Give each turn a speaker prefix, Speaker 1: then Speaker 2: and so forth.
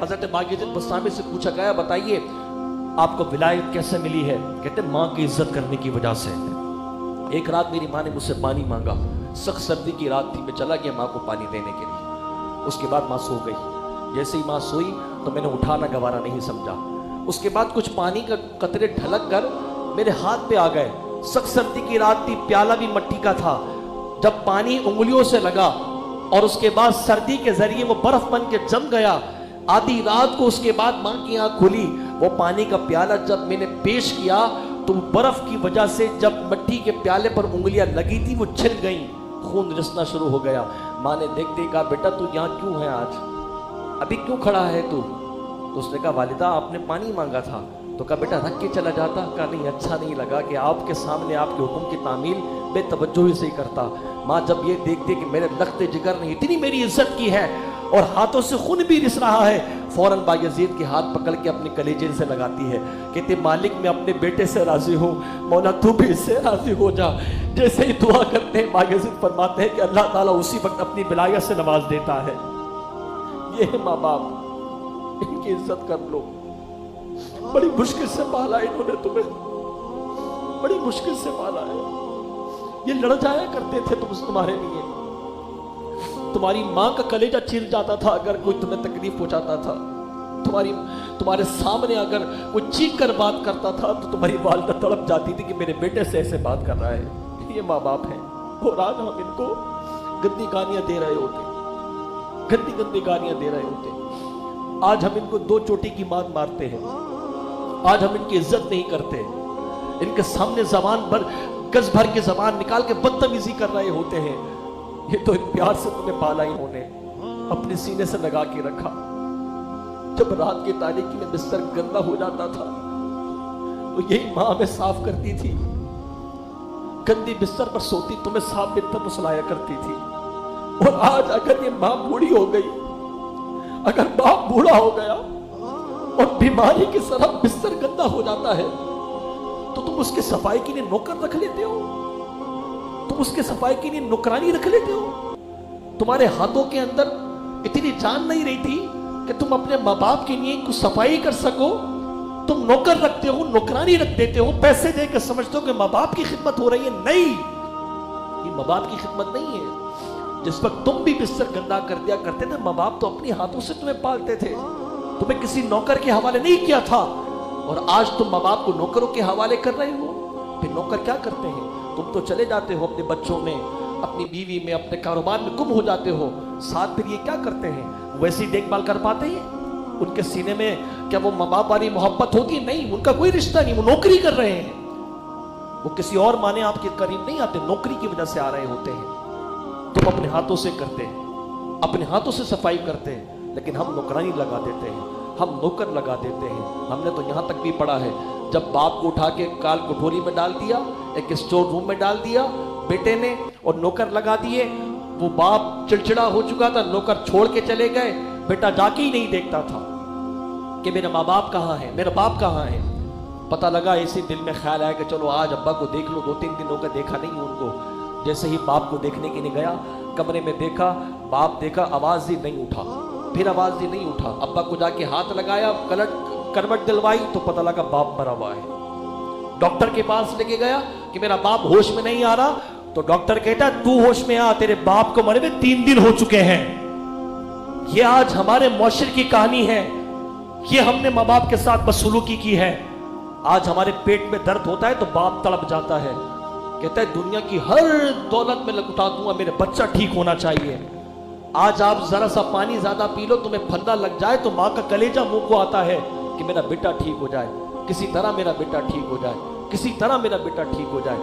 Speaker 1: हजरत बाक़िय्यत बस्तामी से पूछा गया, बताइए आपको विलायत कैसे मिली है? कहते माँ की इज्जत करने की वजह से। एक रात मेरी माँ ने मुझसे पानी मांगा, सख्त सर्दी की रात थी, मैं चला गया माँ को पानी देने के लिए। उसके बाद माँ सो गई। जैसे ही माँ सोई तो मैंने उठाना गवारा नहीं समझा। उसके बाद कुछ पानी का कतरे ढलक कर मेरे हाथ पे आ गए। सख्त सर्दी की रात थी, प्याला भी मिट्टी का था। जब पानी उंगलियों से लगा और उसके बाद सर्दी के जरिए वो बर्फ बन के जम गया, आधी रात को उसके बाद माँ की आंख खुली। वो पानी का प्याला जब मैंने पेश किया तो बर्फ की वजह से जब मिट्टी के प्याले पर उंगलियां लगी थी वो छिल गई, खून रिसना शुरू हो गया। माँ ने देखते ही कहा, बेटा तू यहाँ क्यों है, आज अभी क्यों खड़ा है तू? तो उसने कहा, वालिदा आपने पानी मांगा था। तो कहा, बेटा रख के चला जाता। कहा, नहीं, अच्छा नहीं लगा कि आपके सामने आपके हुक्म की तामील बेतवज्जोही से ही करता। माँ जब ये देखते कि मेरे लख्ते जिगर ने इतनी मेरी इज्जत की है और हाथों से खून भी रिस रहा है, फौरन बायजीद के हाथ पकड़ के अपने कलेजे से लगाती है। कहते, मालिक मैं अपने बेटे से राजी हूँ, मौला तू भी इससे राजी हो जा। जैसे ही दुआ करते हैं बायजीद फरमाते हैं कि अल्लाह ताला उसी वक्त अपनी विलायत से नवाज देता है। ये है माँ बाप, इनकी इज्जत कर लो। बड़ी मुश्किल से पाला इन्होंने तुम्हें, बड़ी मुश्किल से पाला है। ये लड़ जाया करते थे तुम्हारे लिए। तुम्हारी माँ का कलेजा चीर जाता था अगर कोई तुम्हें तकलीफ पहुंचाता था। तुम्हारे सामने अगर कोई चीख कर बात करता था तो तुम्हारी वालिदा तड़प जाती थी कि मेरे बेटे से ऐसे बात कर रहा है। ये माँ बाप हैं और आज हम इनको गंदी गालियां दे रहे होते, गंदी गंदी गालियां दे रहे होते। आज हम इनको दो चोटी की मार मारते हैं, आज हम इनकी इज्जत नहीं करते, इनके सामने जबान भर गज भर के जबान निकाल के बदतमीजी कर रहे होते हैं। ये तो एक प्यार से तुम्हें पाला इन्होंने, अपने सीने से लगा के रखा। जब रात की तारीकी में बिस्तर गंदा हो जाता था तो यही माँ हमें साफ करती थी, गंदी बिस्तर पर सोती तुम्हें साफ बिस्तर पर सुलाया करती थी। और आज अगर ये माँ बूढ़ी हो गई, अगर बाप बूढ़ा हो गया और बीमारी की तरह बिस्तर गंदा हो जाता है तो तुम उसकी सफाई के लिए नौकर रख लेते हो, तुम उसके सफाई के लिए नौकरानी रख लेते हो। तुम्हारे हाथों के अंदर इतनी जान नहीं रही थी कि तुम अपने माँ बाप के लिए कुछ सफाई कर सको। तुम नौकर रखते हो, नौकरानी रख देते हो, पैसे देकर समझते हो कि माँ बाप की खिदमत हो रही है। नहीं, ये माँ बाप की खिदमत नहीं है। जिस वक्त तुम भी बिस्तर गंदा कर दिया करते थे, माँ बाप तो अपने हाथों से तुम्हें पालते थे, तुम्हें किसी नौकर के हवाले नहीं किया था। और आज तुम माँ बाप को नौकरों के हवाले कर रहे हो। फिर नौकर क्या करते हैं? तुम तो चले जाते हो अपने बच्चों में, अपनी बीवी में, अपने कारोबार में गुम हो जाते हो। साथ फिर ये क्या करते हैं? वैसी देखभाल कर पाते हैं? उनके सीने में क्या वो माँ बाप वाली मोहब्बत होती है? नहीं, उनका कोई रिश्ता नहीं, वो नौकरी कर रहे हैं। वो किसी और माने आपके करीब नहीं आते, नौकरी की वजह से आ रहे होते हैं। तुम अपने हाथों से करते हैं, अपने हाथों से सफाई करते हैं, लेकिन हम नौकरानी लगा देते हैं, हम नौकर लगा देते हैं। हमने तो यहाँ तक भी पढ़ा है, जब बाप को उठा के काल कोठरी में डाल दिया, एक स्टोर रूम में डाल दिया बेटे ने और नौकर लगा दिए। वो बाप चिड़चिड़ा हो चुका था, नौकर छोड़ के चले गए, बेटा जाके ही नहीं देखता था कि मेरा माँ बाप कहाँ है, मेरा बाप कहाँ है। पता लगा, इसी दिल में ख्याल आया कि चलो आज अब्बा को देख लो। 2-3 दिनों का देखा नहीं उनको। जैसे ही बाप को देखने के लिए गया, कमरे में देखा, बाप देखा, आवाज ही नहीं उठा, फिर आवाज ही नहीं उठा। अब्बा को जाके हाथ लगाया, करवट दिलवाई तो पता लगा बाप मरा हुआ है। डॉक्टर के पास लेके गया कि मेरा बाप होश में नहीं आ रहा, तो डॉक्टर कहता तू होश में आ, तेरे बाप को मरे हुए 3 दिन हो चुके हैं। ये आज हमारे मुआशरे की कहानी है, ये हमने माँ बाप के साथ बदसलूकी की है। आज हमारे पेट में दर्द होता है तो बाप तड़प जाता है, कहता है दुनिया की हर दौलत में लुटा दूंगा, मेरे बच्चा ठीक होना चाहिए। आज आप जरा सा पानी ज्यादा पी लो, तुम्हें फंदा लग जाए तो माँ का कलेजा मुंह को आता है कि मेरा बेटा ठीक हो जाए, किसी तरह मेरा बेटा ठीक हो जाए, किसी तरह मेरा बेटा ठीक हो जाए।